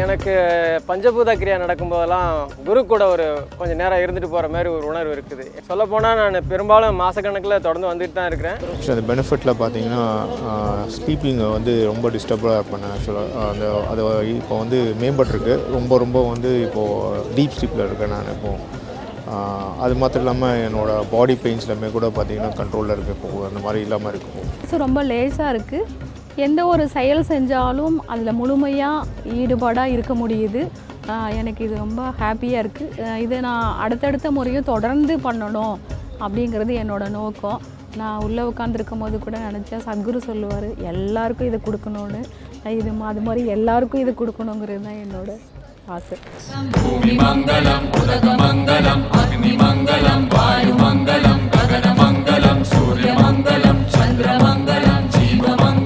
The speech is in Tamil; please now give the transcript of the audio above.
எனக்கு பஞ்சபூத கிரியா நடக்கும்போதெல்லாம் குரு கூட ஒரு கொஞ்சம் நேரம் இருந்துட்டு போகிற மாதிரி ஒரு உணர்வு இருக்குது. சொல்லப்போனால் நான் பெரும்பாலும் மாதக்கணக்கில் தொடர்ந்து வந்துட்டு தான் இருக்கிறேன். அந்த பெனிஃபிட்டில் பார்த்தீங்கன்னா ஸ்லீப்பிங்கை வந்து ரொம்ப டிஸ்டர்பாக பண்ணேன். ஆக்சுவலாக அது இப்போ வந்து மேம்பட்டிருக்கு. ரொம்ப வந்து இப்போது டீப் ஸ்லீப்பில் இருக்கேன் நான் இப்போது. அது மாத்திரம் இல்லாமல் என்னோடய பாடி பெயின்ஸ்லாமே கூட பார்த்திங்கன்னா கண்ட்ரோலில் இருக்குது. இப்போது அந்த மாதிரி இல்லாமல் இருக்கும். ஸோ ரொம்ப லேஸாக இருக்குது. எந்த ஒரு செயல் செஞ்சாலும் அதில் முழுமையாக ஈடுபாடாக இருக்க முடியுது. எனக்கு இது ரொம்ப ஹாப்பியாக இருக்குது. இதை நான் அடுத்தடுத்த முறையும் தொடர்ந்து பண்ணணும் அப்படிங்கிறது என்னோடய நோக்கம். நான் உள்ளே உட்காந்துருக்கும் போது கூட நினச்சேன், சத்குரு சொல்லுவார் எல்லாருக்கும் இதை கொடுக்கணுன்னு. அது மாதிரி எல்லாருக்கும் இது கொடுக்கணுங்கிறது தான் என்னோட ஆசை. பூமி மங்களம், உலக மங்களம், அக்னி மங்களம், வாயு மங்களம், ககன மங்களம், சூரிய மங்களம், சந்திர மங்களம், ஜீவ மங்களம்.